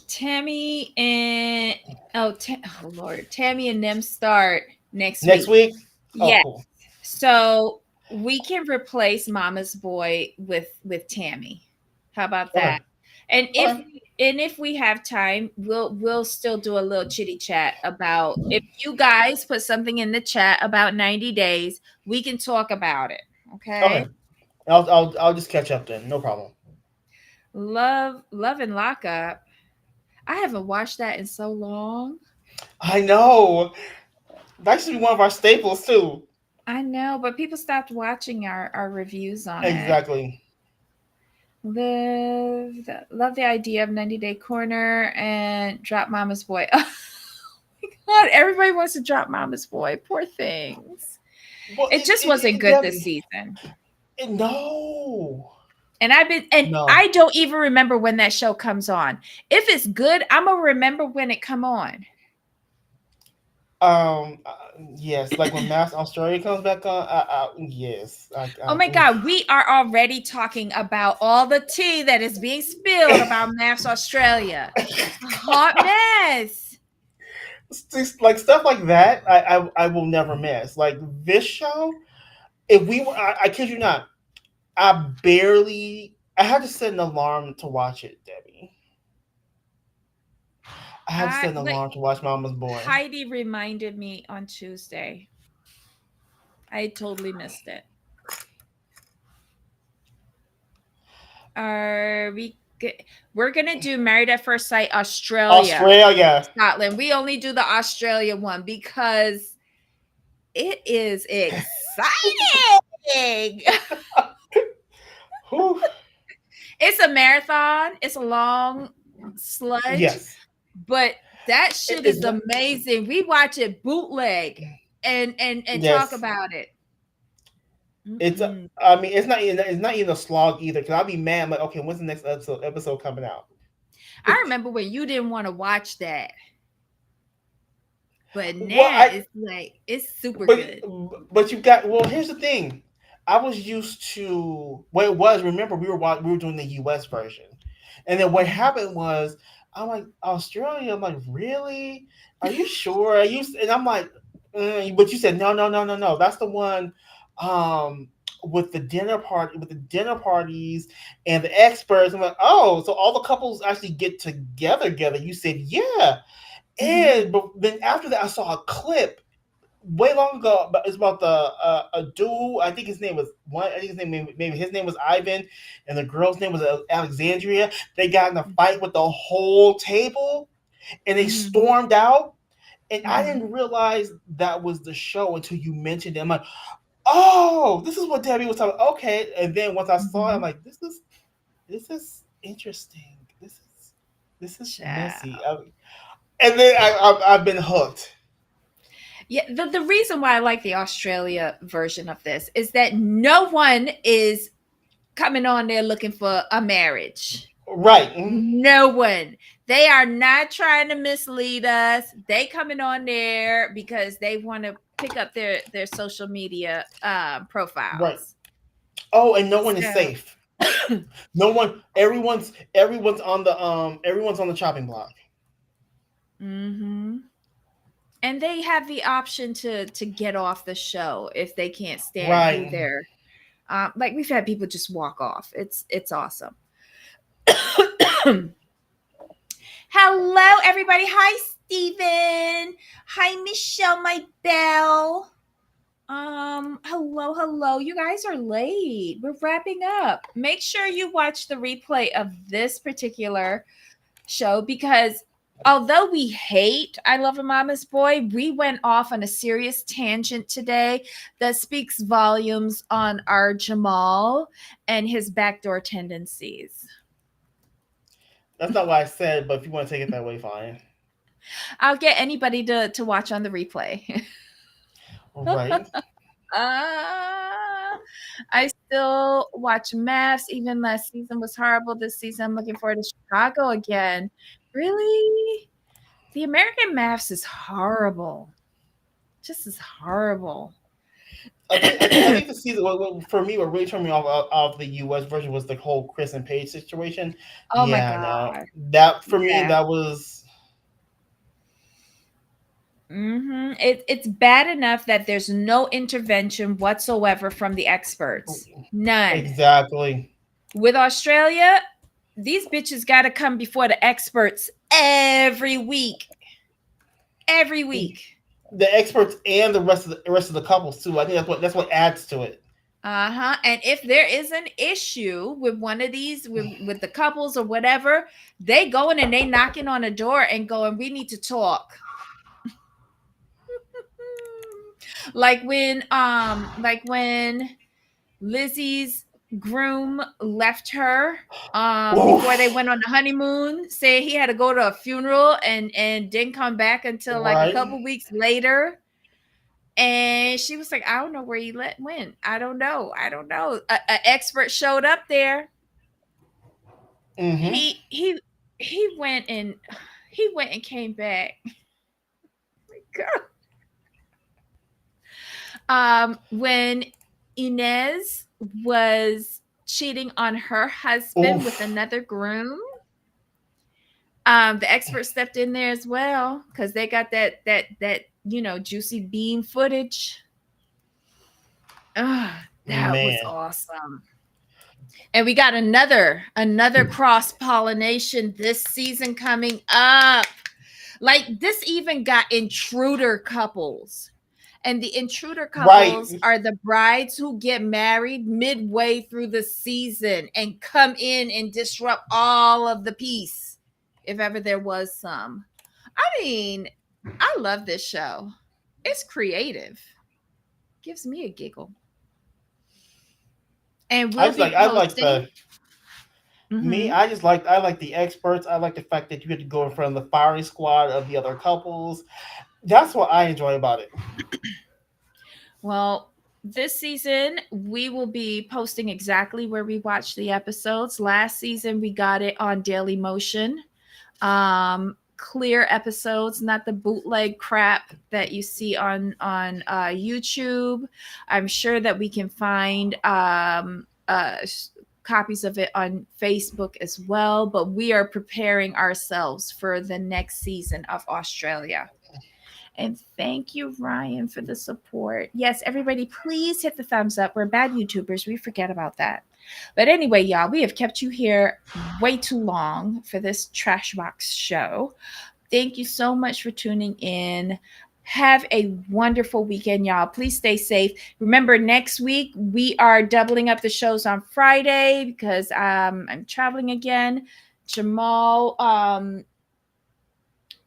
Tammy and oh Lord, Tammy and them start next Next week. week, oh Yeah, cool. so we can replace Mama's Boy with Tammy. How about Okay, that? And okay, if we have time, we'll still do a little chitty chat about if you guys put something in the chat about 90 days, we can talk about it. Okay. okay. I'll just catch up then. No problem. Love and Lockup. I haven't watched that in so long. I know. That should be one of our staples too. I know, but people stopped watching our reviews on it. Exactly. Love the idea of 90-day corner and drop Mama's Boy. Oh my God, everybody wants to drop Mama's Boy. Poor things. Well, It just wasn't good this Debbie, season. no, And no. I don't even remember when that show comes on. If it's good, I'm gonna remember when it come on. Um, uh, yes, like when Mass Australia comes back on. Yes, Oh my God, we are already talking about all the tea that is being spilled about Maps Australia. It's a hot mess. like stuff like that. I will never miss. Like this show. If we were, I kid you not, I barely. I had to set an alarm to watch it, Debbie. I had to I set an like alarm to watch Mama's Boy. Heidi reminded me on Tuesday. I totally missed it. Are we good? We're gonna do Married at First Sight Australia, Australia. Scotland. We only do the Australia one because it is exciting. Whew. It's a marathon. It's a long sludge, Yes. but that shit It's is not. amazing. We watch it bootleg and talk Yes. about it. It's. Mm-mm. I mean, it's not even a slog either. Cause I'll be mad. I'm like, okay, when's the next episode coming out? I remember when you didn't want to watch that, but Well, now I it's like it's super but good. but you got. Well, here's the thing. I was used to what it was. Remember, we were doing the U.S. version, and then what Mhm. happened was I'm like Australia. I'm like, really? Are you sure? Are you? And I'm like, but you said no, no, no, no, no. That's the one. Um, with the dinner party, with the dinner parties and the experts. I'm like, oh, so all the couples actually get together. You said, yeah. Mhm. And but then after that, I saw a clip way long ago. But it's about the a dude. I think his name was one. I think his name maybe his name was Ivan, and the girl's name was Alexandria. They got in a fight with the whole table, and they Mhm. stormed out. And I Mhm. didn't realize that was the show until you mentioned it. I'm like, oh, this is what Debbie was talking. Okay, and then once I saw it, I'm Mhm. like, this is interesting. This is Child. messy. And then I've been hooked. Yeah, the reason why I like the Australia version of this is that no one is coming on there looking for a marriage. Right. No one. They are not trying to mislead us. They coming on there because they want to pick up their social media Right. profiles. Oh, and no one is So, safe. No one. Everyone's on the chopping block. mm-hmm. And they have the option to get off the show if they can't stand who Right. they're. Like we've had people just walk off. It's awesome. Hello, everybody. Hi, Steven. Hi, Michelle, my belle. Hello. You guys are late. We're wrapping up. Make sure you watch the replay of this particular show because although we hate I Love a Mama's Boy, we went off on a serious tangent today that speaks volumes on our Jamal and his backdoor tendencies. That's not what I said, but if you want to take it that way, fine. I'll get anybody to watch on the replay. Right. I still watch Maths. Even last season was horrible. This season, I'm looking forward to Chicago again. Really? The American Maths is horrible. Just as horrible. I think the season for me, what really turned me off of the U.S. version was the whole Chris and Paige situation. Oh my Yeah, no, God. that for me Yeah. that was. It's bad enough that there's no intervention whatsoever from the experts. None. Exactly. With Australia, these bitches got to come before the experts every week. Every week. The experts and the rest of the couples too. I think that's what adds to it. And if there is an issue with one of these, with the couples or whatever, they going and they knocking on a door and going, we need to talk. like when Lizzie's groom left her before they went on the honeymoon, saying he had to go to a funeral and didn't come back until like a couple weeks later. And she was like, I don't know where he went. I don't know. An expert showed up there. Mm-hmm. He went and came back. Oh my God. When Inez was cheating on her husband with another groom, the expert stepped in there as well because they got that juicy bean footage. That was awesome. And we got another cross-pollination this season coming up. Like this even got intruder couples. And the intruder couples are the brides who get married midway through the season and come in and disrupt all of the peace, if ever there was some. I mean, I love this show. It's creative. Gives me a giggle. And we'll be posting. I like the experts. I like the fact that you get to go in front of the firing squad of the other couples. That's what I enjoy about it. Well, this season we will be posting exactly where we watched the episodes. Last season we got it on Daily Motion. Clear episodes, not the bootleg crap that you see on YouTube. I'm sure that we can find copies of it on Facebook as well, but we are preparing ourselves for the next season of Australia. And thank you, Ryan, for the support. Yes, everybody, please hit the thumbs up. We're bad YouTubers. We forget about that. But anyway, y'all, we have kept you here way too long for this Trash Box show. Thank you so much for tuning in. Have a wonderful weekend, y'all. Please stay safe. Remember, next week we are doubling up the shows on Friday because I'm traveling again. Jamal.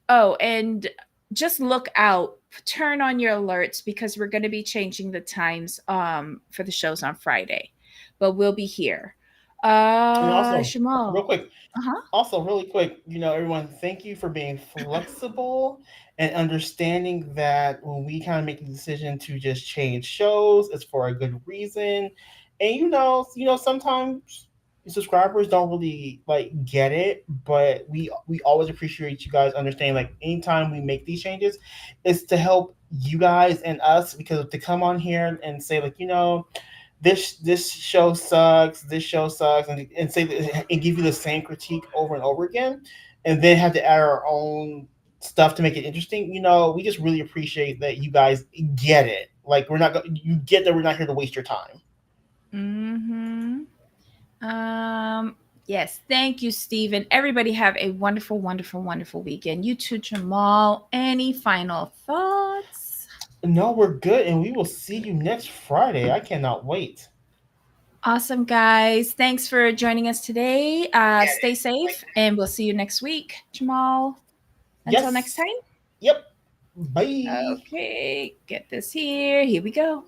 And just look out. Turn on your alerts because we're going to be changing the times for the shows on Friday. But we'll be here. And also, real Shamal. quick, Uh-huh. also really quick, everyone, thank you for being flexible and understanding that when we kind of make the decision to just change shows, it's for a good reason. And sometimes subscribers don't really like get it, but we always appreciate you guys understanding. Like anytime we make these changes, it's to help you guys and us, because to come on here and say like, this show sucks, this show sucks, and say that, and give you the same critique over and over again, and then have to add our own stuff to make it interesting. We just really appreciate that you guys get it. Like you get that we're not here to waste your time. Mm-hmm. Yes, thank you, Stephen. Everybody have a wonderful, wonderful, wonderful weekend. You too, Jamal. Any final thoughts? No, we're good, and we will see you next Friday. I cannot wait. Awesome, guys. Thanks for joining us today. Stay safe, and we'll see you next week, Jamal. Until next Yes. time. Yep. Bye. Okay, get this here. Here we go.